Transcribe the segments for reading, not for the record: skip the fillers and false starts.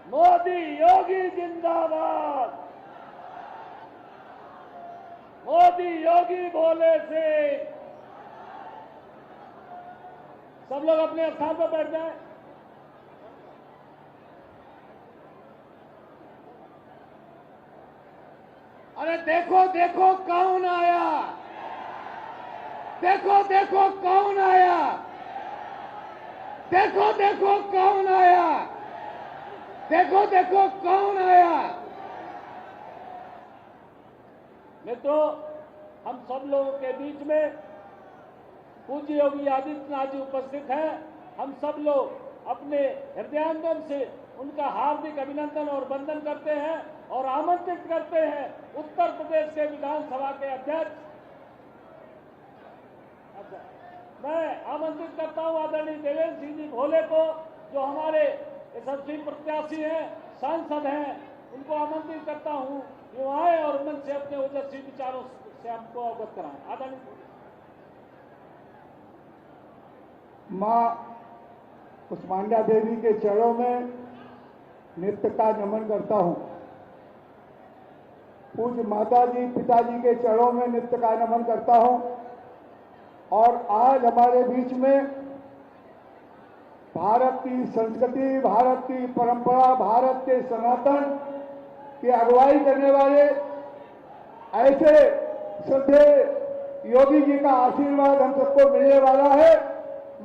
मोदी योगी जिंदाबाद। मोदी योगी बोले से सब लोग अपने स्थान पर बैठ जाएं। अरे देखो देखो कौन आया, देखो देखो कौन आया, देखो देखो कौन आया, देखो देखो कौन आया। मित्रों, हम सब लोगों के बीच में पूज्य योगी आदित्यनाथ जी उपस्थित हैं। हम सब लोग अपने हृदयांतन से उनका हार्दिक अभिनंदन और वंदन करते हैं और आमंत्रित करते हैं उत्तर प्रदेश के विधानसभा के अध्यक्ष। मैं आमंत्रित करता हूं आदरणीय देवेंद्र सिंह जी भोले को, जो हमारे यशस्वी प्रत्याशी हैं, सांसद हैं, उनको आमंत्रित करता हूं कि वो आए और मन से अपने ओजस्वी विचारों से हमको अवगत कराएं। आदरणीय मां उस्मानिया देवी के चरणों में नित्य का नमन करता हूं। पूज्य माता जी पिताजी के चरणों में नित्य का नमन करता हूं। और आज हमारे बीच में भारत की संस्कृति, भारत की परंपरा, भारत के सनातन की अगुवाई करने वाले ऐसे श्रद्धेय योगी जी का आशीर्वाद हम सबको मिलने वाला है।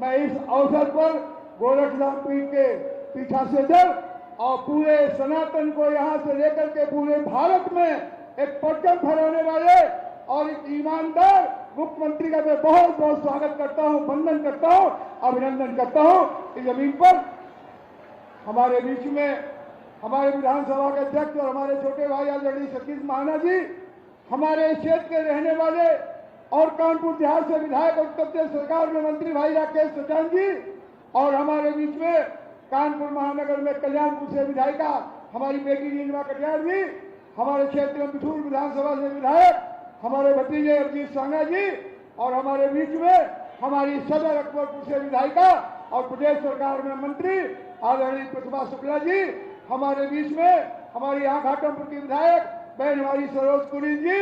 मैं इस अवसर पर गोरखनाथ पीठ के पीठासीन और पूरे सनातन को यहां से लेकर के पूरे भारत में एक परचम फहराने वाले और एक ईमानदार मुख्यमंत्री का मैं बहुत बहुत स्वागत करता हूं, वंदन करता हूं, अभिनंदन करता हूं। इस जमीन पर हमारे बीच में हमारे विधानसभा के अध्यक्ष और हमारे छोटे भाई आदरणीय सतीश महाना जी, हमारे क्षेत्र के रहने वाले और कानपुर बिहार से विधायक और उत्तर प्रदेश सरकार में मंत्री भाई राकेश सचान जी, और हमारे बीच में कानपुर महानगर में कल्याणपुर से विधायिका हमारी बेटी नीलिमा कटियार जी, हमारे क्षेत्र में बिठूर विधानसभा से विधायक हमारे भतीजे अरजीत सांगा जी, और हमारे बीच में हमारी सदर अकबरपुर से विधायिका और प्रदेश सरकार में मंत्री आदरणीय प्रतिभा शुक्ला जी, हमारे बीच में हमारी यहाँ घाटमपुर की विधायक बहन हमारी सरोज कुली जी,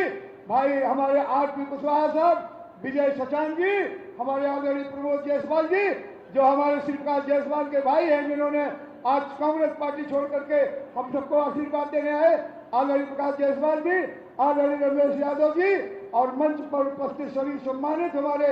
भाई हमारे आरपी कुशवाहा साहब, विजय सचान जी, हमारे आदरणीय प्रमोद जायसवाल जी, जो हमारे श्री प्रकाश जायसवाल के भाई हैं, जिन्होंने आज कांग्रेस पार्टी छोड़ करके हम सबको आशीर्वाद देने आए, आदरणीय प्रकाश जायसवाल जी, आदरणीय रमेश यादव जी, और मंच पर उपस्थित सभी सम्मानित हमारे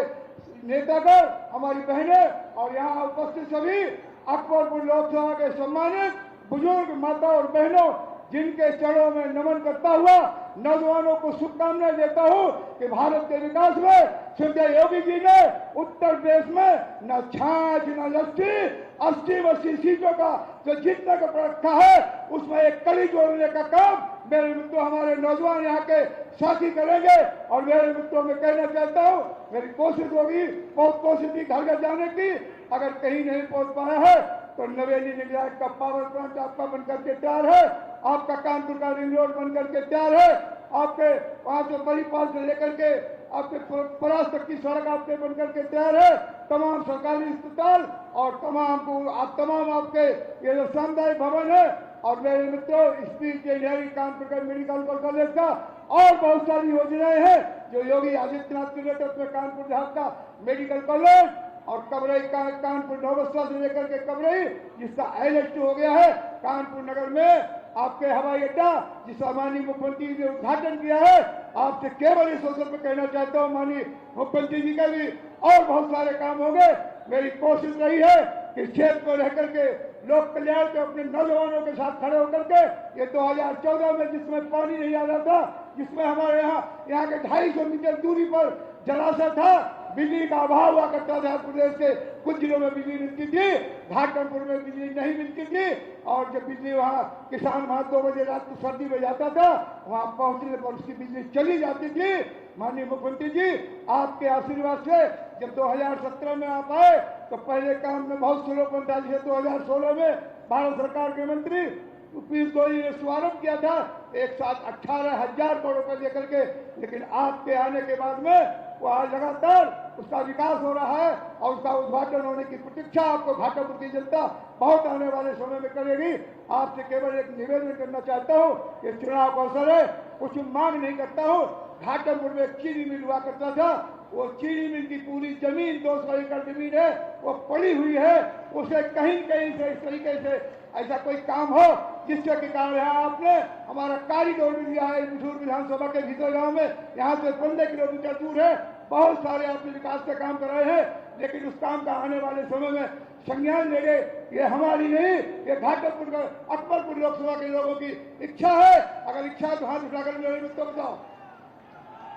नेतागण, हमारी बहनें और यहाँ उपस्थित सभी अकबरपुर लोकसभा के सम्मानित बुजुर्ग माता और बहनों, जिनके चरणों में नमन करता हुआ नौजवानों को शुभकामनाएं देता हूं कि भारत के विकास में श्रद्धेय योगी जी ने उत्तर प्रदेश में न छाछ न लस्सी 80 सीटों का जो जीतने का रखा है, उसमें एक कड़ी जोड़ने का काम मेरे मित्रों हमारे नौजवान यहाँ के साथी करेंगे। और मेरे मित्रों में कहना चाहता हूँ, मेरी कोशिश होगी, बहुत कोशिश की घर घर जाने की, अगर कहीं नहीं पहुंच पाया है तो नवेली निगरानी का पावर प्लांट आपका बनकर के तैयार है, आपका कानपुर का रिंग रोड बनकर के तैयार है, आपके वहां से बड़ीपाल से लेकर के आपके परास तक की सड़क आपके बनकर के तैयार है, तमाम सरकारी अस्पताल और तमाम आपके ये जो सामुदायिक भवन है, और मेरे मित्रों स्पीच इंजीनियरिंग कानपुर का मेडिकल कॉलेज का और बहुत सारी योजनाएं हैं जो योगी आदित्यनाथ के नेतृत्व में कानपुर देहात का मेडिकल कॉलेज और कबरई कानपुर नौबस्ता से लेकर के कबरई, जिसका LH2 हो गया है, कानपुर नगर में आपके हवाई अड्डा जिसका माननीय मुख्यमंत्री जी ने उद्घाटन किया है। आपसे केवल इस अवसर पर कहना चाहता हूं, माननीय मुख्यमंत्री जी का भी और बहुत सारे काम होंगे। मेरी कोशिश रही है कि क्षेत्र को रह करके लोक कल्याण के अपने नौजवानों के साथ खड़े होकर के ये 2014 में जिसमें पानी नहीं आ रहा था, जिसमें हमारे यहाँ के 250 मीटर दूरी पर जलाशय था, बिजली का अभाव हुआ करता था, प्रदेश के कुछ जिलों में बिजली मिलती थी, घाटमपुर में बिजली नहीं मिलती थी, और जब बिजली वहाँ किसान वहाँ 2 बजे रात को सर्दी में जाता था, वहाँ पहुँचने पर उसकी बिजली चली जाती थी। माननीय मुख्यमंत्री जी, आपके आशीर्वाद से जब 2017 में आप आए तो पहले काम में बहुत स्लोपन था, जिसे 2016 में भारत सरकार के मंत्री पीयूष गोयल ने शुभारंभ किया था एक साथ 18,000 करोड़ रुपए लेकर के, लेकिन आपके आने के बाद में वो आज लगातार उसका विकास हो रहा है और उसका उद्घाटन होने की प्रतीक्षा आपको घाटापुर की जनता बहुत आने वाले समय में करेगी। आपसे केवल एक निवेदन करना चाहता हूँ कि चुनाव का अवसर है, कुछ मांग नहीं करता हूँ। घाटापुर में एक चीनी मिल हुआ करता था, वो चीनी मिल की पूरी जमीन 200 एकड़ जमीन है, वो पड़ी हुई है। उसे कहीं कहीं से इस तरीके से ऐसा कोई काम हो जिससे कि कारण है आपने हमारा कॉरिडोर भी दिया है बिठूर विधानसभा के भीतर गांव में, यहाँ से 15 किलोमीटर दूर है। बहुत सारे आपने विकास के काम कराए हैं, लेकिन उस काम का आने वाले समय में संज्ञान लेंगे। ये हमारी नहीं, ये घाटापुर का अकबरपुर लोकसभा के लोगों की इच्छा है। अगर इच्छा है तो हाथ उठाकर मेरे मित्रों को बताओ,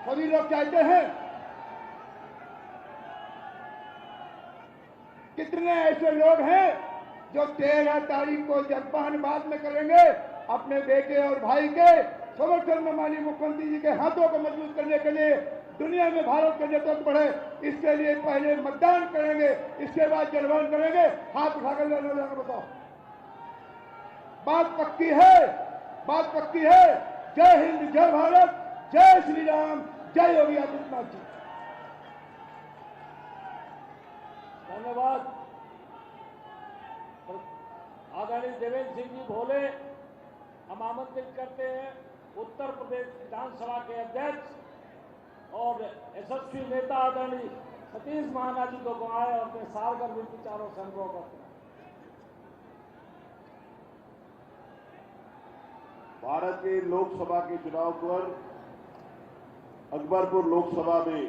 सभी लोग चाहते हैं। कितने ऐसे लोग हैं जो 13 तारीख को जलपान बाद में करेंगे अपने बेटे और भाई के समर्थन में माननीय मुख्यमंत्री जी के हाथों को मजबूत करने के लिए, दुनिया में भारत का नेतृत्व बढ़े, इसके लिए पहले मतदान करेंगे, इसके बाद जलपान करेंगे। हाथ उठाकर जाकर बताओ, बात पक्की है, बात पक्की है। जय हिंद, जय भारत, जय श्री राम, जय योगी आदित्यनाथ जी। धन्यवाद। आदरणीय देवेंद्र सिंह जी भोले, हम आमंत्रित करते हैं उत्तर प्रदेश विधानसभा के अध्यक्ष और यशस्वी नेता आदरणीय सतीश महाना जी को आए और अपने सारगर विचारों से अनुभव करते हैं। भारत के लोकसभा के चुनाव पर अकबरपुर लोकसभा में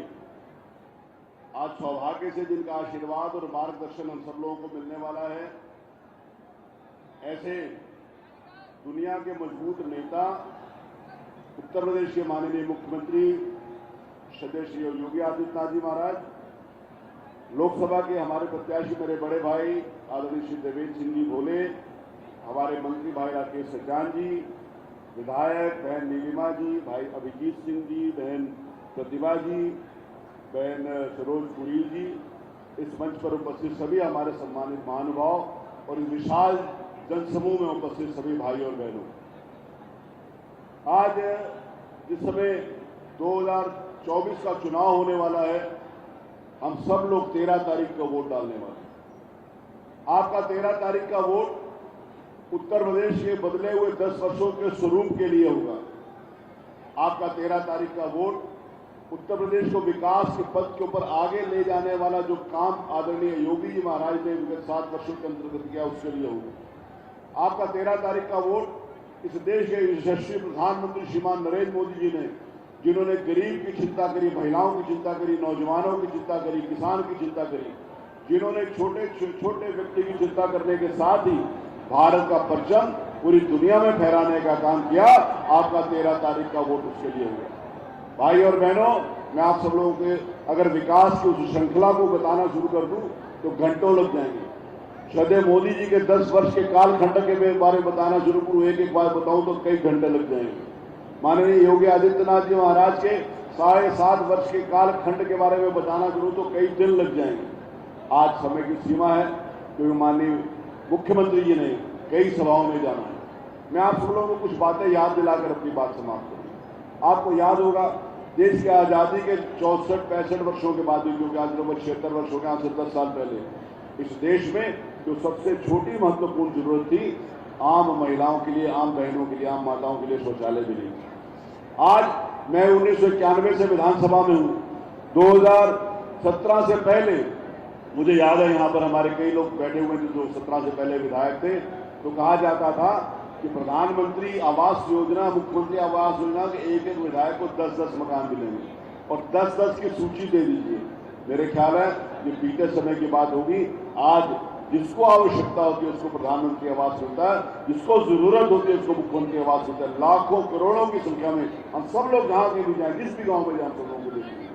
आज सौभाग्य से जिनका आशीर्वाद और मार्गदर्शन हम सब लोगों को मिलने वाला है, ऐसे दुनिया के मजबूत नेता उत्तर प्रदेश के माननीय मुख्यमंत्री श्रद्धेय श्री योगी आदित्यनाथ जी महाराज, लोकसभा के हमारे प्रत्याशी मेरे बड़े भाई आदरणीय श्री देवेंद्र सिंह जी भोले, हमारे मंत्री भाई राकेश सचान जी, विधायक बहन नीलिमा जी, भाई अभिजीत सिंह जी, बहन प्रतिभा जी, बहन सरोज पुरी जी, इस मंच पर उपस्थित सभी हमारे सम्मानित महानुभाव और इस विशाल जनसमूह में उपस्थित सभी भाई और बहनों, आज जिस समय 2024 का चुनाव होने वाला है, हम सब लोग 13 तारीख का वोट डालने वाले हैं। आपका 13 तारीख का वोट उत्तर प्रदेश के बदले हुए 10 वर्षों के स्वरूप के लिए होगा। आपका 13 तारीख का वोट उत्तर प्रदेश को विकास के पथ के ऊपर आगे ले जाने वाला जो काम आदरणीय योगी जी महाराज ने विगत 7 वर्षों के अंतर्गत किया, उसके लिए होगा। आपका 13 तारीख का वोट इस देश के यशस्वी प्रधानमंत्री श्रीमान नरेंद्र मोदी जी ने, जिन्होंने गरीब की चिंता करी, महिलाओं की चिंता करी, नौजवानों की चिंता करी, किसान की चिंता करी, जिन्होंने छोटे छोटे व्यक्ति की चिंता करने के साथ ही भारत का परचम पूरी दुनिया में फहराने का काम किया, आपका 13 तारीख का वोट उसके लिए होगा। भाई और बहनों, मैं आप सब लोगों के अगर विकास की उस श्रृंखला को बताना शुरू कर दूं तो घंटों लग जाएंगे। श्रद्धेय मोदी जी के 10 वर्ष के कालखंड के बारे में बताना शुरू करूं, एक एक बार बताऊं तो कई घंटे लग जाएंगे। माननीय योगी आदित्यनाथ जी महाराज के 7.5 वर्ष के कालखंड के बारे में बताना शुरू तो कई दिन लग जाएंगे। आज समय की सीमा है, क्योंकि माननीय मुख्यमंत्री जी ने कई सभाओं में जाना है। मैं आप सब लोगों को कुछ बातें याद दिलाकर अपनी बात समाप्त करूं। आपको याद होगा, देश की आज़ादी के 64-65 वर्षों के बाद, क्योंकि आज लगभग 76 वर्ष हो गए, आज से 10 साल पहले इस देश में जो सबसे छोटी महत्वपूर्ण जरूरत थी, आम महिलाओं के लिए, आम बहनों के लिए, आम माताओं के लिए शौचालय मिली। आज मैं 1991 से विधानसभा में हूं। 2017 से पहले मुझे याद है, यहाँ पर हमारे कई लोग बैठे हुए थे जो 17 से पहले विधायक थे, तो कहा जाता था कि प्रधानमंत्री आवास योजना, मुख्यमंत्री आवास योजना के एक एक विधायक को 10-10 मकान मिलेंगे और 10-10 की सूची दे दीजिए। मेरे ख्याल है ये बीते समय की बात होगी। आज जिसको आवश्यकता होती है उसको प्रधानमंत्री आवास मिलता है, जिसको जरूरत होती है उसको मुख्यमंत्री आवास मिलता है। लाखों करोड़ों की संख्या में हम सब लोग जहां के भी जाएं, जिस भी गांव में जाएं, सब लोगों को देखेंगे।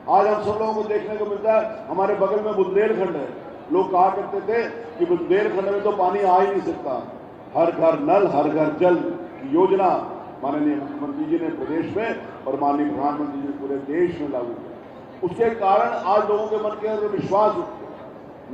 आज हम सब लोगों को देखने को मिलता है, हमारे बगल में बुंदेलखंड है। लोग कहा करते थे कि बुंदेलखंड में तो पानी आ ही नहीं सकता। हर घर नल, हर घर जल की योजना माननीय मुख्यमंत्री जी ने प्रदेश में और माननीय प्रधानमंत्री जी ने पूरे देश में लागू किया। उसके कारण आज लोगों के मन के अंदर विश्वास उठता है।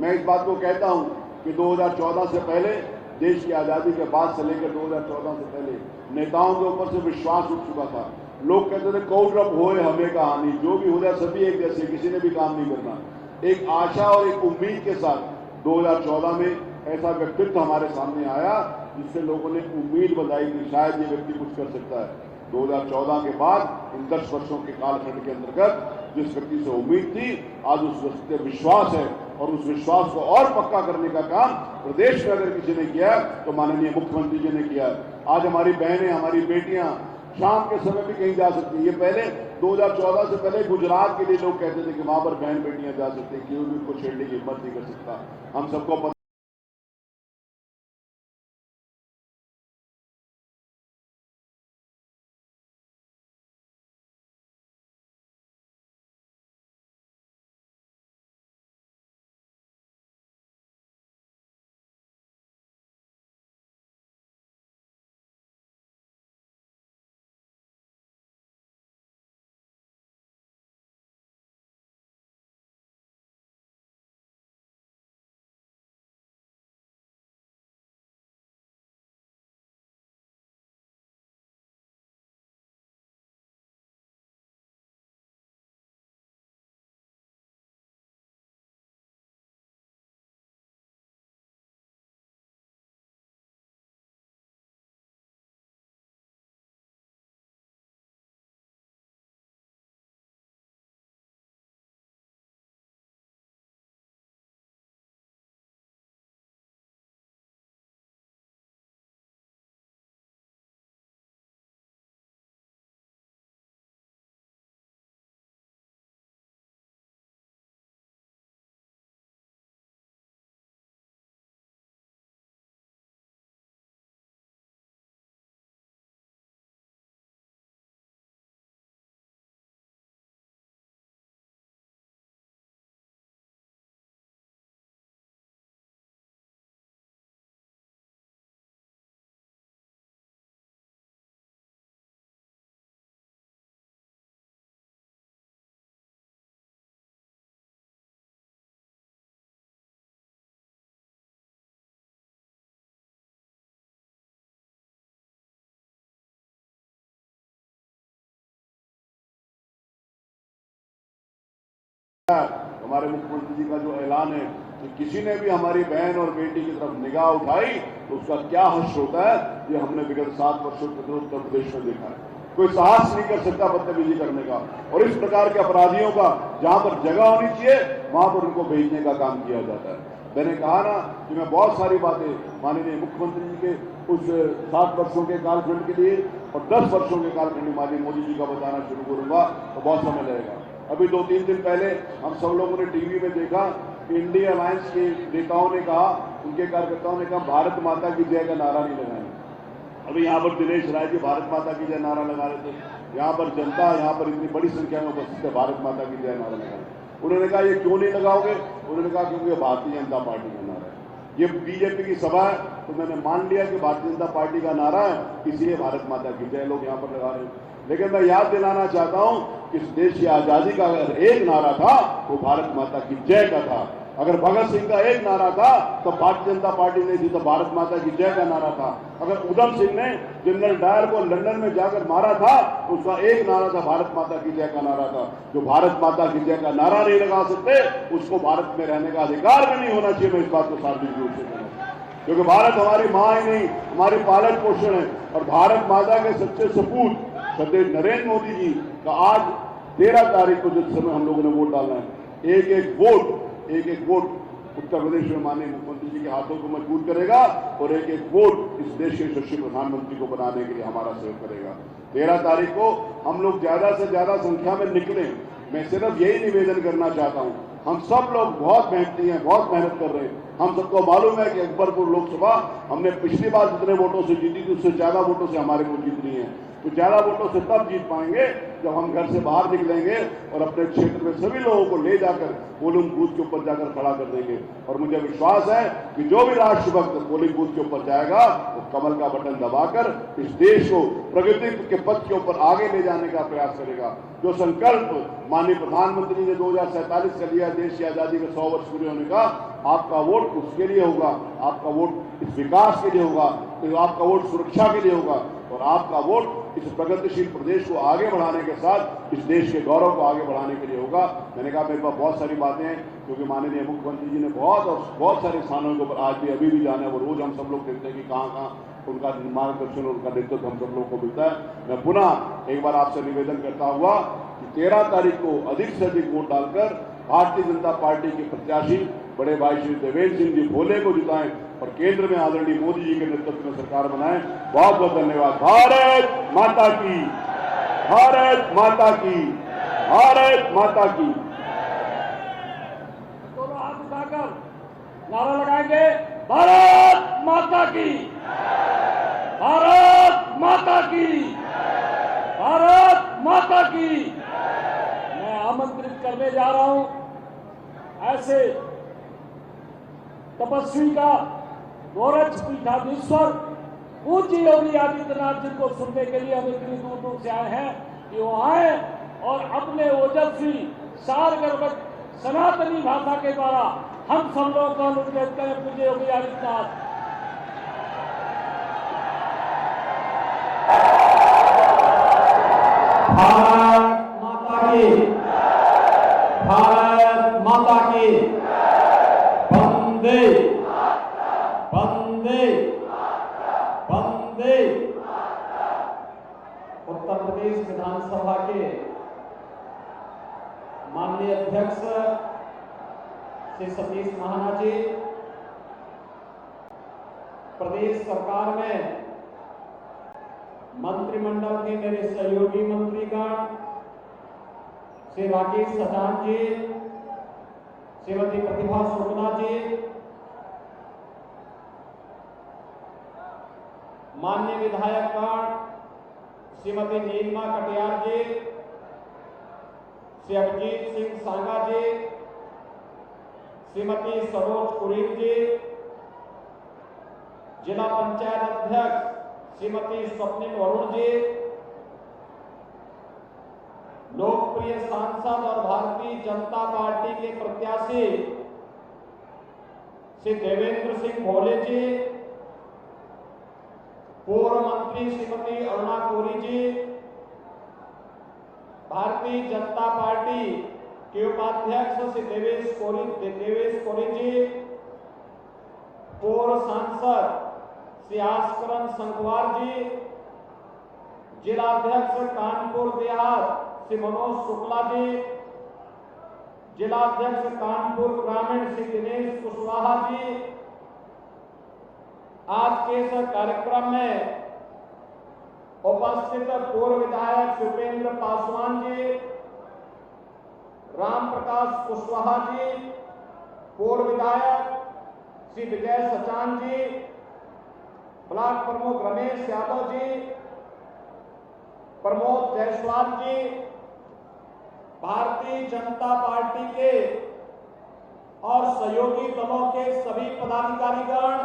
मैं इस बात को कहता हूं कि 2014 से पहले देश की आज़ादी के बाद से लेकर 2014 से पहले नेताओं के ऊपर से विश्वास उठ चुका था। लोग कहते थे कौरव होए हमें कहानी, जो भी हो जाए सभी एक जैसे, किसी ने भी काम नहीं करना। एक आशा और एक उम्मीद के साथ 2014 में ऐसा व्यक्तित्व हमारे सामने आया जिससे लोगों ने उम्मीद बताई कि शायद ये व्यक्ति कुछ कर सकता है। 2014 के बाद इन 10 वर्षों के कालखंड के अंतर्गत जिस व्यक्ति से उम्मीद थी, आज उस व्यक्ति पे विश्वास है और उस विश्वास को और पक्का करने का काम प्रदेश में अगर किसी ने किया तो माननीय मुख्यमंत्री जी ने किया। आज हमारी बहनें, हमारी बेटियां शाम के समय भी कहीं जा सकती है। ये पहले 2014 से पहले गुजरात के लिए लोग कहते थे कि वहां पर बहन बेटियां जा सकती हैं, क्यों भी उनको छेड़ने की हिम्मत नहीं कर सकता। हम सबको पता हमारे मुख्यमंत्री जी का जो ऐलान है कि किसी ने भी हमारी बहन और बेटी की तरफ निगाह उठाई तो उसका क्या हश्र होता है, ये हमने विगत 7 वर्षों के उत्तर प्रदेश में देखा है। कोई साहस नहीं कर सकता बदतमीजी करने का, और इस प्रकार के अपराधियों का जहां पर जगह होनी चाहिए वहां पर उनको भेजने का काम किया जाता है। मैंने कहा ना कि मैं बहुत सारी बातें माननीय मुख्यमंत्री जी के उस 7 वर्षों के कालखंड के लिए और 10 वर्षों के कालखंड में माननीय मोदी जी का बताना शुरू करूंगा तो बहुत समय लगेगा। अभी 2-3 दिन पहले हम सब लोगों ने टीवी में देखा कि इंडिया अलायंस के नेताओं ने कहा, उनके कार्यकर्ताओं ने कहा भारत माता की जय का नारा नहीं लगाएंगे। अभी यहाँ पर दिनेश राय जी भारत माता की जय नारा लगा रहे थे, यहाँ पर जनता यहाँ पर इतनी बड़ी संख्या में उपस्थित है, भारत माता की जय नारा लगा। उन्होंने कहा ये क्यों नहीं लगाओगे? उन्होंने कहा क्योंकि भारतीय जनता पार्टी का नारा है, ये बीजेपी की सभा है। तो मैंने मान लिया कि भारतीय जनता पार्टी का नारा है, इसलिए भारत माता की जय लोग यहाँ पर लगा रहे हैं। लेकिन मैं याद दिलाना चाहता हूं कि इस देश की आजादी का अगर एक नारा था वो भारत माता की जय का था। अगर भगत सिंह का एक नारा था तो भारतीय जनता पार्टी ने दी तो भारत माता की जय का नारा था। अगर उधम सिंह ने जनरल डायर को लंदन में जाकर मारा था तो उसका एक नारा था भारत माता की जय का नारा था। जो भारत माता की जय का नारा नहीं लगा सकते उसको भारत में रहने का अधिकार भी नहीं होना चाहिए। मैं इस बात को सार्वजनिक रूप से कहूँगा, क्योंकि भारत हमारी माँ ही नहीं, हमारी पालन पोषण है। और भारत माता के सच्चे सपूत श्रद्धेय नरेंद्र मोदी जी का आज 13 तारीख को जिस समय हम लोगों ने वोट डालना है, एक एक वोट उत्तर प्रदेश में माननीय मुख्यमंत्री जी के हाथों को मजबूत करेगा और एक एक वोट इस देश के यशस्वी प्रधानमंत्री को बनाने के लिए हमारा सहयोग करेगा। 13 तारीख को हम लोग ज्यादा से ज्यादा संख्या में निकले। मैं सिर्फ यही निवेदन करना चाहता हूं, हम सब लोग बहुत मेहनती हैं, बहुत मेहनत कर रहे हैं। हम सबको मालूम है कि अकबरपुर लोकसभा हमने पिछली बार जितने वोटों से जीती थी उससे ज्यादा वोटों से हमारे को जीतनी है। तो ज्यादा वोटों से तब जीत पाएंगे जब हम घर से बाहर निकलेंगे और अपने क्षेत्र में सभी लोगों को ले जाकर पोलिंग बूथ के ऊपर जाकर खड़ा कर देंगे। और मुझे विश्वास है कि जो भी राष्ट्रभक्त पोलिंग बूथ के ऊपर जाएगा वो कमल का बटन दबाकर इस देश को प्रगति के पथ के ऊपर आगे ले जाने का प्रयास करेगा। जो संकल्प माननीय प्रधानमंत्री ने 2047 का लिया, देश की आजादी के 100 वर्ष पूरे होने का, आपका वोट उसके लिए होगा, आपका वोट इस विकास के लिए होगा, तो आपका वोट सुरक्षा के लिए होगा और आपका वोट इस प्रगतिशील प्रदेश को आगे बढ़ाने के साथ इस देश के गौरव को आगे बढ़ाने के लिए होगा। मैंने कहा मेरे पास बहुत सारी बातें हैं क्योंकि माननीय मुख्यमंत्री जी ने बहुत सारे स्थानों के ऊपर आज भी अभी भी जाना है। वो रोज हम सब लोग देखते हैं कि कहाँ उनका मार्गदर्शन और उनका नेतृत्व हम सब लोगों को मिलता है। मैं पुनः एक बार आपसे निवेदन करता हुआ कि 13 तारीख को अधिक से अधिक वोट डालकर भारतीय जनता पार्टी के प्रत्याशी बड़े भाई श्री देवेंद्र सिंह जी भोले को जिताएं और केंद्र में आदरणीय मोदी जी के नेतृत्व में सरकार बनाएं। बहुत बहुत धन्यवाद। भारत माता की, भारत माता की, भारत माता की। दोनों हाथ उठाकर नारा लगाएंगे, भारत माता की, भारत माता की, भारत माता की। मैं आमंत्रित करने जा रहा हूं ऐसे तपस्वी का, गोरक्ष पीठाधीश्वर पूज्य योगी आदित्यनाथ जी को सुनने के लिए हम इतनी दूर दूर से आए हैं कि वो आए और अपने ओजस्वी सारगर्भित सनातनी भाषा के द्वारा हम सब लोगों को अनुरोध करें। पूज्य योगी आदित्यनाथ। भारत माता की, भारत माता की, वंदे वंदे वंदे। उत्तर प्रदेश विधानसभा के माननीय अध्यक्ष श्री सतीश महाना जी, प्रदेश सरकार में मंत्रिमंडल के मेरे सहयोगी मंत्रीगण श्री राकेश सजान जी, श्रीमती प्रतिभा शुक्ला जी, माननीय विधायकगण श्रीमती नीलिमा कटियार जी, श्री अभिजीत सिंह सांगा जी, श्रीमती सरोज कुरीन जी, जिला पंचायत अध्यक्ष श्रीमती स्वप्निल वरुण जी, लोकप्रिय सांसद और भारतीय जनता पार्टी के प्रत्याशी श्री देवेंद्र सिंह भोले जी, पूर्व मंत्री श्रीमती अरुणा कोरी जी, भारतीय जनता पार्टी के उपाध्यक्ष श्री देवेश कोरी जी, पूर्व सांसद श्री आस्करण संखवार जी, जिलाध्यक्ष कानपुर देहात श्री मनोज शुक्ला जी, जिलाध्यक्ष कानपुर ग्रामीण श्री दिनेश कुशवाहा जी। आज के इस कार्यक्रम में उपस्थित पूर्व विधायक शिवेंद्र पासवान जी, राम प्रकाश कुशवाहा जी, पूर्व विधायक श्री विजय सचान जी, ब्लॉक प्रमुख रमेश यादव जी, प्रमोद जायसवाल जी, भारतीय जनता पार्टी के और सहयोगी दलों के सभी पदाधिकारीगण,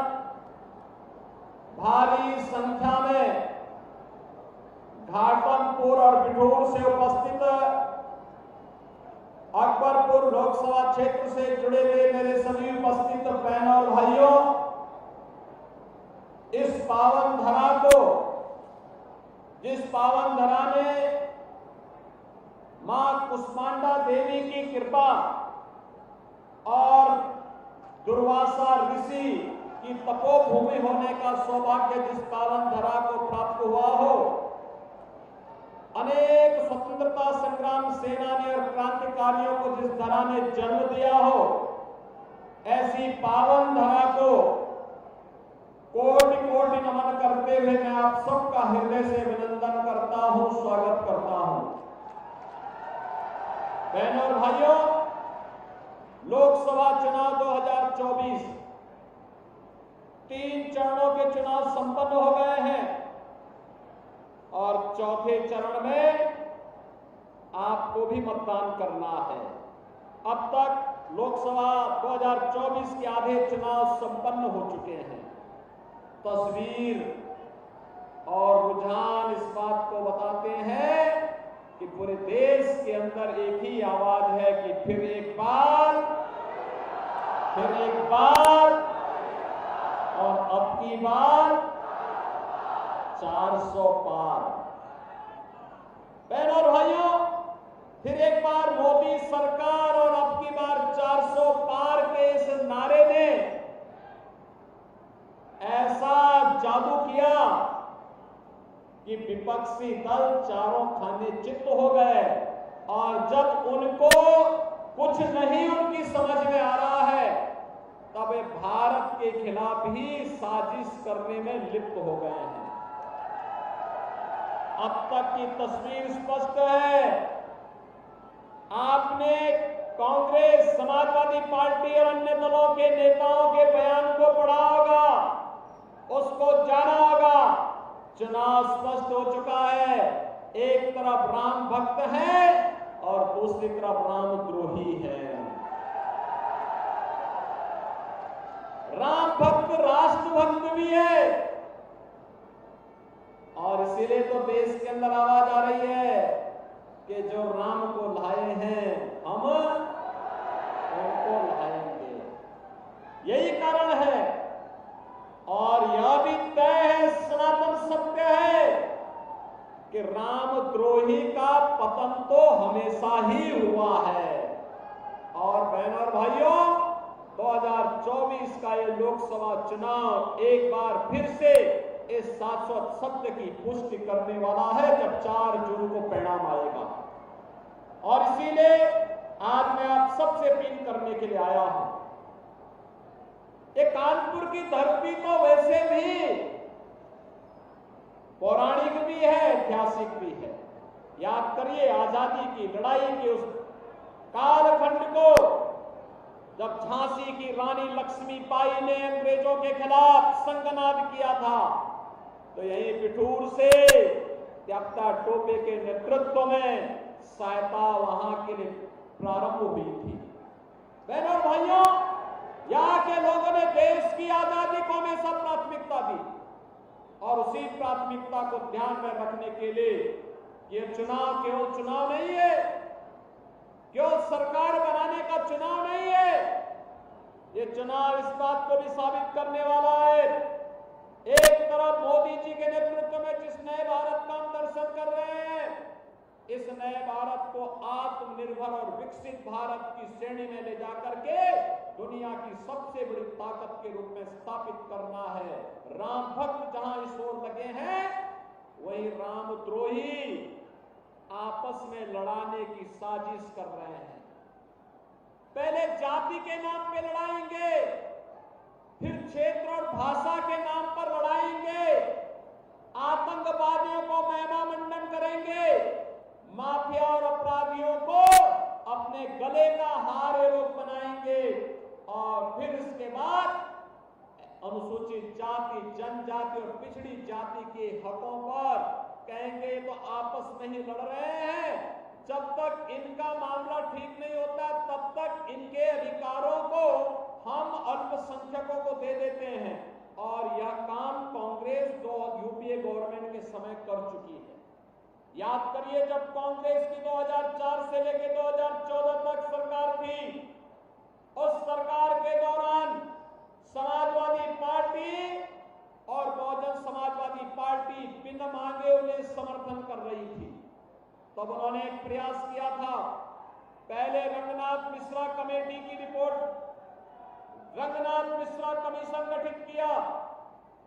भारी संख्या में घाटमपुर और बिठूर से उपस्थित अकबरपुर लोकसभा क्षेत्र से जुड़े हुए मेरे सभी उपस्थित बहनों और भाइयों, इस पावन धरा को, जिस पावन धरा में मां कुष्मांडा देवी की कृपा और दुर्वासा ऋषि की तपोभूमि होने का सौभाग्य जिस पावन धरा को प्राप्त हुआ हो, अनेक स्वतंत्रता संग्राम सेनानी और क्रांतिकारियों को जिस धरा ने जन्म दिया हो, ऐसी पावन धरा को कोटि कोटि नमन करते हुए मैं आप सबका हृदय से अभिनंदन करता हूं, स्वागत करता हूं। बहनों और भाइयों, लोकसभा चुनाव 2024 3 चरणों के चुनाव संपन्न हो गए हैं और चौथे चरण में आपको भी मतदान करना है। अब तक लोकसभा 2024 के आधे चुनाव संपन्न हो चुके हैं। तस्वीर और रुझान इस बात को बताते हैं कि पूरे देश के अंदर एक ही आवाज है कि फिर एक बार और अब की बार 400 पार। बहनों और भाइयों, फिर एक बार मोदी सरकार और अब की बार 400 पार के इस नारे ने ऐसा जादू किया कि विपक्षी दल चारों खाने चित्त हो गए। और जब उनको कुछ नहीं उनकी समझ में आ रहा है, तब वे भारत के खिलाफ ही साजिश करने में लिप्त हो गए हैं। अब तक की तस्वीर स्पष्ट है। आपने कांग्रेस, समाजवादी पार्टी और अन्य दलों के नेताओं के बयान को पढ़ा होगा, उसको जाना होगा। चुनाव स्पष्ट हो चुका है। एक तरफ राम भक्त है और दूसरी तरफ रामद्रोही है। राम भक्त राष्ट्रभक्त भी है और इसीलिए तो देश के अंदर आवाज आ रही है कि जो राम को लाए हैं हम उनको लाएंगे। यही कारण है और यह भी तय है, सनातन सत्य है कि रामद्रोही का पतन तो हमेशा ही हुआ है। और बहनों और भाइयों, 2024 का ये लोकसभा चुनाव एक बार फिर से इस शाश्वत सत्य की पुष्टि करने वाला है जब 4 जून को परिणाम आएगा। और इसीलिए आज मैं आप सबसे अपील करने के लिए आया हूं। ये कानपुर की धरती तो वैसे भी पौराणिक भी है, ऐतिहासिक भी है। याद करिए आजादी की लड़ाई के उस कालखंड को, जब झांसी की रानी लक्ष्मीबाई ने अंग्रेजों के खिलाफ संगनाद किया था, तो यही पिठूर से त्यागता टोपे के नेतृत्व में सहायता वहां के लिए प्रारंभ हुई थी। बहनों और भाइयों, यहां के लोगों ने देश की आजादी को हमेशा प्राथमिकता दी और उसी प्राथमिकता को ध्यान में रखने के लिए ये चुनाव केवल चुनाव नहीं है, केवल सरकार बनाने का चुनाव नहीं है। ये चुनाव इस बात को भी साबित करने वाला है, एक तरफ मोदी जी के नेतृत्व में जिस नए भारत का हम दर्शन कर रहे हैं, इस नए भारत को आत्मनिर्भर और विकसित भारत की श्रेणी में ले जाकर के दुनिया की सबसे बड़ी ताकत के रूप में स्थापित करना है। राम भक्त जहां इस ओर लगे हैं, वही रामद्रोही आपस में लड़ाने की साजिश कर रहे हैं। पहले जाति के नाम पे लड़ाएंगे, फिर क्षेत्र और भाषा के नाम पर लड़ाएंगे, आतंकवादियों को महिमा मंडन करेंगे, माफिया और अपराधियों को अपने गले का हार एरोप बनाएंगे और फिर इसके बाद अनुसूचित जाति, जनजाति और पिछड़ी जाति के हकों पर कहेंगे तो आपस में ही लड़ रहे हैं। जब तक इनका मामला ठीक नहीं होता तब तक इनके अधिकारों को हम अल्पसंख्यकों को दे देते हैं और यह काम कांग्रेस यूपीए गवर्नमेंट के समय कर चुकी है। याद करिए, जब कांग्रेस की 2004 से लेकर 2014 तक सरकार थी, उस सरकार के दौरान समाजवादी पार्टी और बहुजन समाजवादी पार्टी बिना मांगे उन्हें समर्थन कर रही थी। तब उन्होंने एक प्रयास किया था, पहले रंगनाथ मिश्रा कमेटी की रिपोर्ट, रंगनाथ मिश्रा कमीशन गठित किया।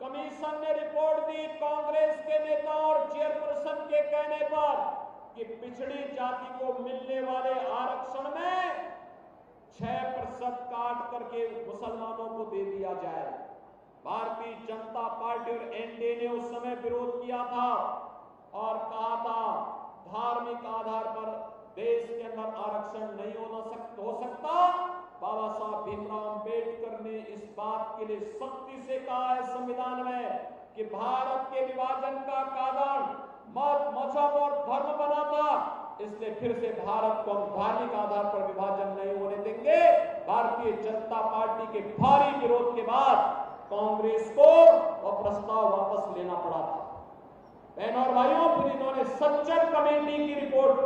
कमीशन ने रिपोर्ट दी कांग्रेस के नेता और चेयरपर्सन के कहने पर कि पिछड़ी जाति को मिलने वाले आरक्षण में 6% काट करके मुसलमानों को दे दिया जाए। भारतीय जनता पार्टी और एनडीए ने उस समय विरोध किया था और कहा था धार्मिक आधार पर देश के अंदर आरक्षण नहीं हो सकता। बाबा साहब भीमराव अंबेडकर ने इस बात के लिए सख्ती से कहा है संविधान में कि भारत के विभाजन का कारण मत मजहब और धर्म बना था, इसलिए फिर से भारत को हम धार्मिक आधार पर विभाजन नहीं होने देंगे। भारतीय जनता पार्टी के भारी विरोध के बाद कांग्रेस को वह प्रस्ताव वापस लेना पड़ा था। बहनों और भाइयों, फिर इन्होंने सच्चर कमेटी की रिपोर्ट,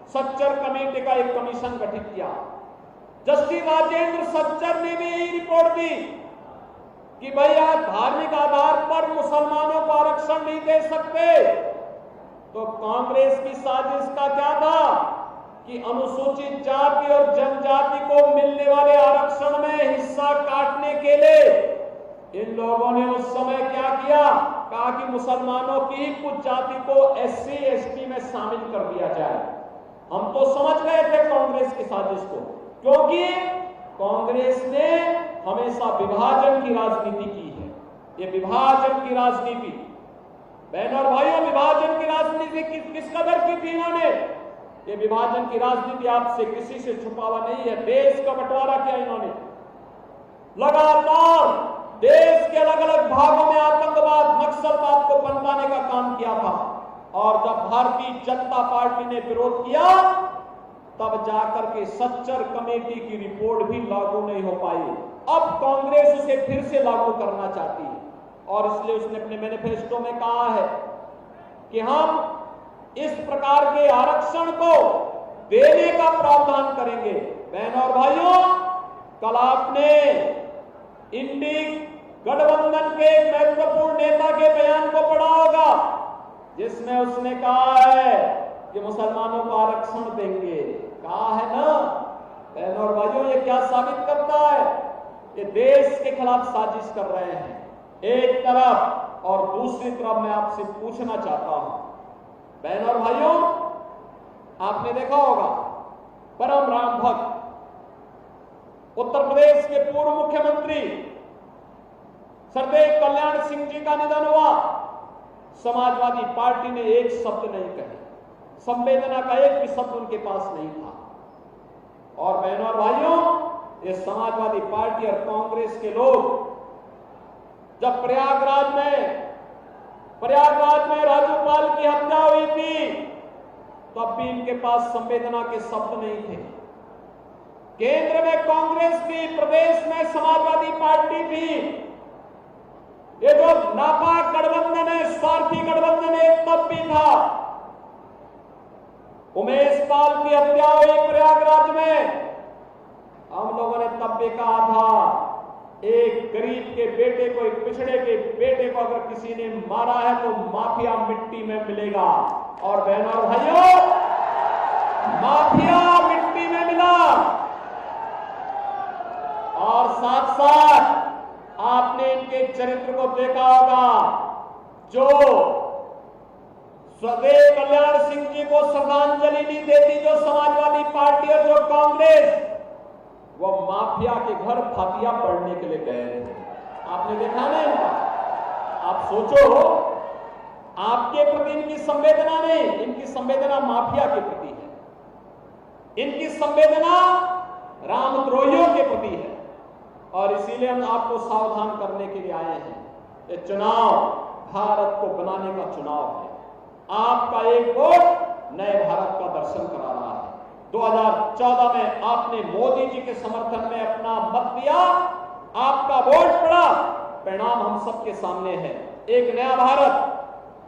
सच्चर कमेटी का एक कमीशन गठित किया। जस्टिस राजेंद्र सच्चर ने भी यही रिपोर्ट दी कि भैया धार्मिक आधार पर मुसलमानों को आरक्षण नहीं दे सकते। तो कांग्रेस की साजिश का क्या था कि अनुसूचित जाति और जनजाति को मिलने वाले आरक्षण में हिस्सा काटने के लिए इन लोगों ने उस समय क्या किया, कहा कि मुसलमानों की ही कुछ जाति को एससी एसटी में शामिल कर दिया जाए। हम तो समझ गए थे कांग्रेस की साजिश को, क्योंकि कांग्रेस ने हमेशा विभाजन की राजनीति की है। ये विभाजन की राजनीति, बहनों और भाइयों, विभाजन की राजनीति किस कदर की थी इन्होंने। ये विभाजन की राजनीति आपसे किसी से छुपा हुआ नहीं है। देश का बंटवारा किया इन्होंने, लगातार देश के अलग अलग भागों में आतंकवाद, नक्सलवाद को पनपाने का काम किया था। और जब भारतीय जनता पार्टी ने विरोध किया, तब जाकर के सच्चर कमेटी की रिपोर्ट भी लागू नहीं हो पाई। अब कांग्रेस उसे फिर से लागू करना चाहती है और इसलिए उसने अपने मैनिफेस्टो में कहा है कि हम इस प्रकार के आरक्षण को देने का प्रावधान करेंगे। बहनों और भाइयों, कल आपने इंडी गठबंधन के एक महत्वपूर्ण नेता के बयान को पढ़ा होगा, जिसमें उसने कहा है कि मुसलमानों को आरक्षण देंगे। कहा है ना। बहनों और भाइयों, ये क्या साबित करता है कि देश के खिलाफ साजिश कर रहे हैं एक तरफ, और दूसरी तरफ मैं आपसे पूछना चाहता हूं, बहनों और भाइयों, आपने देखा होगा परम राम भक्त उत्तर प्रदेश के पूर्व मुख्यमंत्री सरदेव कल्याण सिंह जी का निधन हुआ। समाजवादी पार्टी ने एक शब्द नहीं कहे, संवेदना का एक भी शब्द उनके पास नहीं था। और बहनों और भाइयों, ये समाजवादी पार्टी और कांग्रेस के लोग जब प्रयागराज में राज्यपाल की हत्या हुई थी, तब भी इनके पास संवेदना के शब्द नहीं थे। केंद्र में कांग्रेस थी, प्रदेश में समाजवादी पार्टी थी। ये जो नापाक गठबंधन है, स्वार्थी गठबंधन है, तब भी था। उमेश पाल की हत्या हुई प्रयागराज में, हम लोगों ने तब भी कहा था एक गरीब के बेटे को, एक पिछड़े के बेटे को अगर किसी ने मारा है तो माफिया मिट्टी में मिलेगा। और बहनों और भाइयों, माफिया मिट्टी में मिला। और साथ साथ आपने इनके चरित्र को देखा होगा, जो सरदेव कल्याण सिंह जी को श्रद्धांजलि नहीं देती जो समाजवादी पार्टी और जो कांग्रेस, वो माफिया के घर फातिया पढ़ने के लिए गए थे। आपने देखा ना इनका। आप सोचो, आपके प्रति इनकी संवेदना नहीं, इनकी संवेदना माफिया के प्रति है, इनकी संवेदना रामद्रोहियों के प्रति है। और इसीलिए हम आपको सावधान करने के लिए आए हैं। ये चुनाव भारत को बनाने का चुनाव है। आपका एक वोट नए भारत का दर्शन करा रहा है। 2014 में आपने मोदी जी के समर्थन में अपना मत दिया, आपका वोट पड़ा, परिणाम हम सबके सामने है। एक नया भारत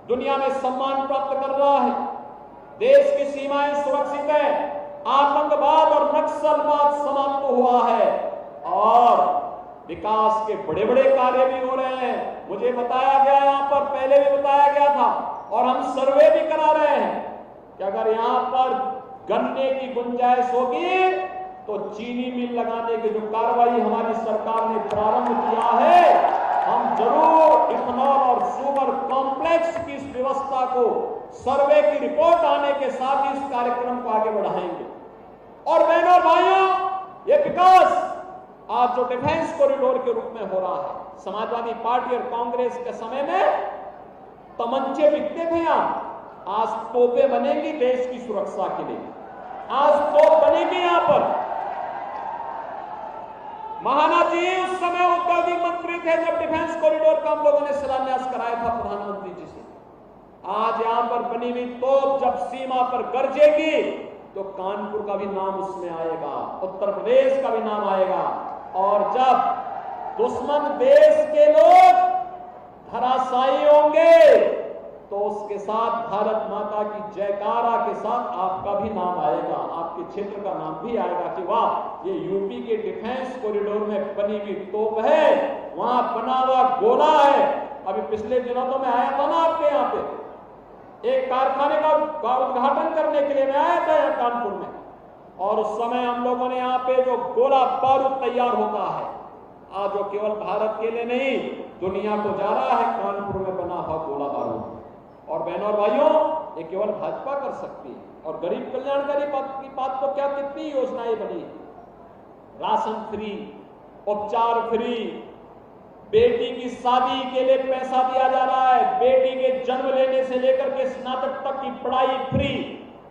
दुनिया में सम्मान प्राप्त कर रहा है, देश की सीमाएं सुरक्षित है, आतंकवाद और नक्सलवाद समाप्त हुआ है और विकास के बड़े बड़े कार्य भी हो रहे हैं। मुझे बताया गया, यहां पर पहले भी बताया गया था और हम सर्वे भी करा रहे हैं कि अगर यहां पर गन्ने की गुंजाइश होगी तो चीनी मिल लगाने की जो कार्रवाई हमारी सरकार ने प्रारंभ किया है, हम जरूर इथेनॉल और शुगर कॉम्प्लेक्स की इस व्यवस्था को सर्वे की रिपोर्ट आने के साथ ही इस कार्यक्रम को आगे बढ़ाएंगे। और बहनों और भाइयों, ये विकास आज जो डिफेंस कॉरिडोर के रूप में हो रहा है, समाजवादी पार्टी और कांग्रेस के समय में तमंचे बिकते थे, यहां आज तोपें बनेंगी देश की सुरक्षा के लिए। आज तोप बनेगी यहां पर। महाना जी उस समय औद्योगिक मंत्री थे जब डिफेंस कॉरिडोर का हम लोगों ने शिलान्यास कराया था प्रधानमंत्री जी से। आज यहां पर बनी हुई तोप जब सीमा पर गरजेगी तो कानपुर का भी नाम उसमें आएगा, उत्तर प्रदेश का भी नाम आएगा। और जब दुश्मन देश के लोग धराशायी होंगे तो उसके साथ भारत माता की जयकारा के साथ आपका भी नाम आएगा, आपके क्षेत्र का नाम भी आएगा कि वाह, ये यूपी के डिफेंस कॉरिडोर में बनी हुई तोप है, वहां बना हुआ गोला है। अभी पिछले दिनों तो मैं आया था ना आपके यहाँ पे, एक कारखाने का उद्घाटन करने के लिए मैं आया था यहाँ कानपुर में, और उस समय हम लोगों ने यहाँ पे जो गोला बारूद तैयार होता है, आज वो केवल भारत के लिए नहीं दुनिया को जा रहा है कानपुर में बना हुआ गोला बारूद। और बहनों और भाइयों, ये केवल भाजपा कर सकती है। और गरीब कल्याणकारी की बात तो क्या, कितनी योजनाएं बनी है, राशन फ्री, उपचार फ्री, बेटी की शादी के लिए पैसा दिया जा रहा है, बेटी के जन्म लेने से लेकर के स्नातक तक की पढ़ाई फ्री,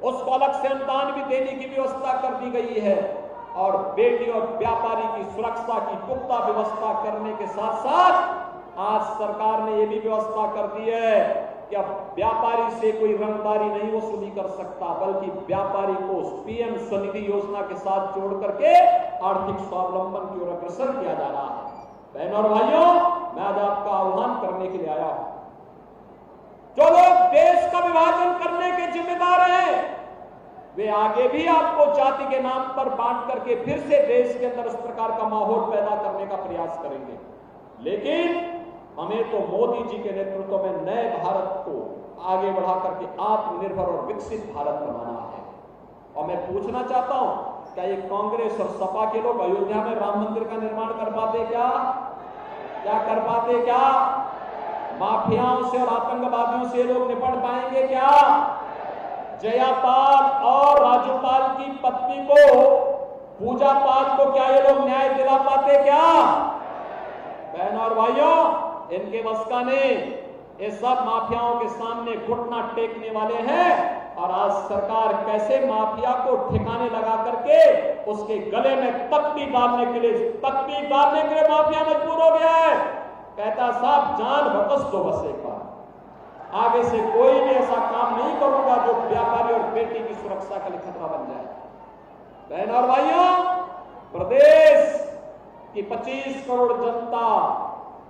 उसको अलग से अनुदान भी देने की व्यवस्था कर दी गई है। और बेटी और व्यापारी की सुरक्षा की पुख्ता व्यवस्था करने के साथ साथ आज सरकार ने यह भी व्यवस्था कर दी है कि अब व्यापारी से कोई रंगदारी नहीं वसूली कर सकता, बल्कि व्यापारी को पीएम स्वनिधि योजना के साथ जोड़ करके आर्थिक स्वावलंबन की ओर अग्रसर किया जा रहा है। बहनों और भाइयों, मैं आज आपका आह्वान करने के लिए आया हूं, जो लोग देश का विभाजन करने के जिम्मेदार हैं, वे आगे भी आपको जाति के नाम पर बांट करके फिर से देश के अंदर उस प्रकार का माहौल पैदा करने का प्रयास करेंगे। लेकिन हमें तो मोदी जी के नेतृत्व में नए भारत को आगे बढ़ा करके आत्मनिर्भर और विकसित भारत बनाना है। और मैं पूछना चाहता हूं, क्या ये कांग्रेस और सपा के लोग अयोध्या में राम मंदिर का निर्माण कर पाते क्या? क्या कर पाते क्या? माफियाओं से और आतंकवादियों से लोग निपट पाएंगे क्या? जयापाल और राजूपाल की पत्नी को, पूजा पाल को क्या ये लोग न्याय दिला पाते क्या? बहनों और भाइयों, इनके बस का नहीं, ये सब माफियाओं के सामने घुटना टेकने वाले हैं। और आज सरकार कैसे माफिया को ठिकाने लगा करके उसके गले में तख्ती डालने के लिए माफिया मजबूर हो गया है। कहता साहब जान बकस दो बस एक बार, आगे से कोई भी ऐसा काम नहीं करूंगा जो व्यापारी और बेटी की सुरक्षा के लिए खतरा बन जाए। बहनों और भाइयों, प्रदेश की 25 करोड़ जनता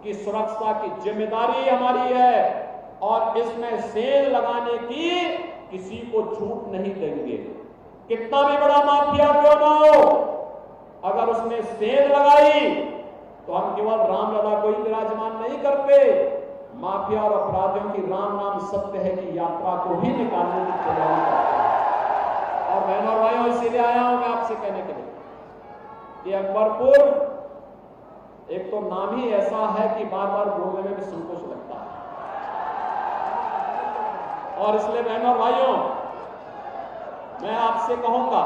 की सुरक्षा की जिम्मेदारी हमारी है, और इसमें सेल लगाने की किसी को छूट नहीं देंगे। कितना भी बड़ा माफिया क्यों ना हो, अगर उसने सेल लगाई तो हम केवल रामलला को ही विराजमान नहीं करते, माफिया और अपराधियों की राम नाम सत्य है की यात्रा को भी निकालने की तैयारी करते हैं। और बहनों और भाइयों, इसीलिए आया हूं मैं आपसे कहने के लिए कि अकबरपुर एक तो नाम ही ऐसा है कि बार बार बोलने में भी संकोच लगता है। और इसलिए बहनों और भाइयों, मैं आपसे कहूंगा,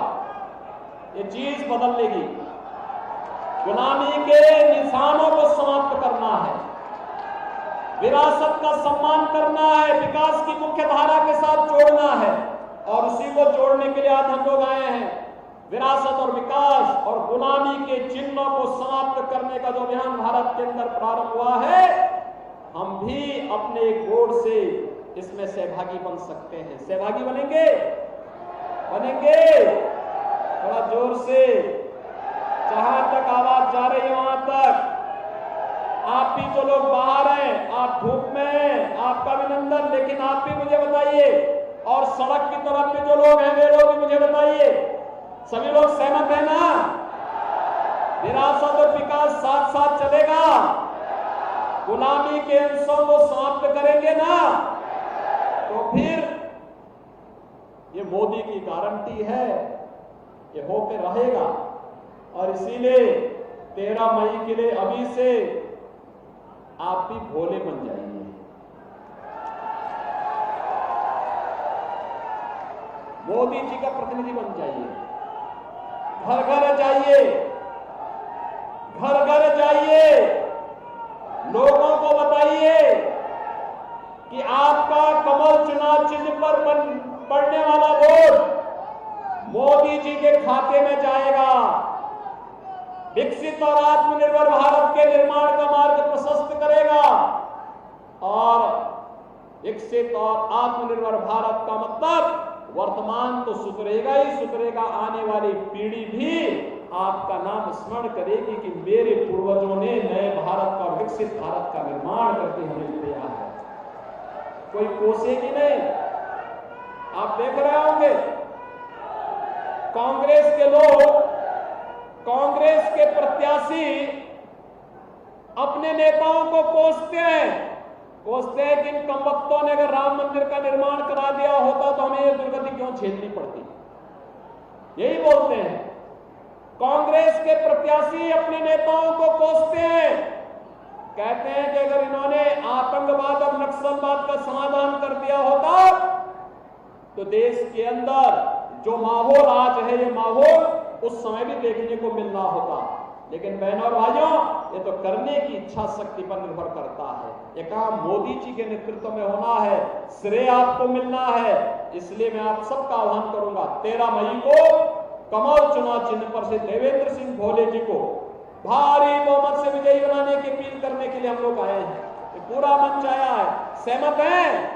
ये चीज बदल लेगी। गुलामी के निशानों को समाप्त करना है, विरासत का सम्मान करना है, विकास की मुख्य धारा के साथ जोड़ना है। और उसी को जोड़ने के लिए आज हम लोग आए हैं। विरासत और विकास और गुलामी के चिन्हों को समाप्त करने का जो अभियान भारत के अंदर प्रारंभ हुआ है, हम भी अपने एक वोट से इसमें सहभागी बन सकते हैं। सहभागी बनेंगे? थोड़ा जोर से, जहां तक आवाज जा रही है वहां तक। आप भी जो लोग बाहर हैं, आप धूप में हैं, आपका अभिनंदन, लेकिन आप भी मुझे बताइए, और सड़क की तरफ भी जो लोग हैं वे लोग भी मुझे बताइए, सभी लोग सहमत है ना? विरासत और विकास साथ साथ चलेगा, गुलामी के अंशों को समाप्त करेंगे ना, तो फिर ये मोदी की गारंटी है, ये होकर रहेगा। और इसीलिए 13 मई के लिए अभी से आप भी भोले बन जाइए। मोदी जी का प्रतिनिधि बन जाइए, घर घर जाइए, घर घर जाइए, लोगों को बताइए कि आपका कमल चुनाव चिन्ह पर पड़ने वाला वोट मोदी जी के खाते में जाएगा। विकसित और आत्मनिर्भर भारत के निर्माण का मार्ग प्रशस्त करेगा। और विकसित और आत्मनिर्भर भारत का मतलब वर्तमान तो सुधरेगा ही सुधरेगा, आने वाली पीढ़ी भी आपका नाम स्मरण करेगी कि मेरे पूर्वजों ने नए भारत का, विकसित भारत का निर्माण करके हमें दिया है। कोई कोसेगी नहीं। आप देख रहे होंगे कांग्रेस के लोग, कांग्रेस के प्रत्याशी अपने नेताओं को कोसते हैं कि इन कमबख्तों ने अगर राम मंदिर का निर्माण करा दिया होता तो हमें ये दुर्गति क्यों झेलनी पड़ती, यही बोलते हैं। कांग्रेस के प्रत्याशी अपने नेताओं को कोसते हैं, कहते हैं कि अगर इन्होंने आतंकवाद और नक्सलवाद का समाधान कर दिया होता तो देश के अंदर जो माहौल आज है, ये माहौल उस समय भी देखने को मिलना होता। लेकिन बहनों और भाइयों, ये तो करने की इच्छा शक्ति पर निर्भर करता है। ये काम मोदी जी के नेतृत्व में होना है, श्रेय आपको मिलना है। इसलिए मैं आप सबका आह्वान करूंगा, 13 मई को कमल चुनाव चिन्ह पर से देवेंद्र सिंह भोले जी को भारी बहुमत से विजयी बनाने की अपील करने के लिए हम लोग आए हैं। पूरा मंच आया है, सहमत हैं?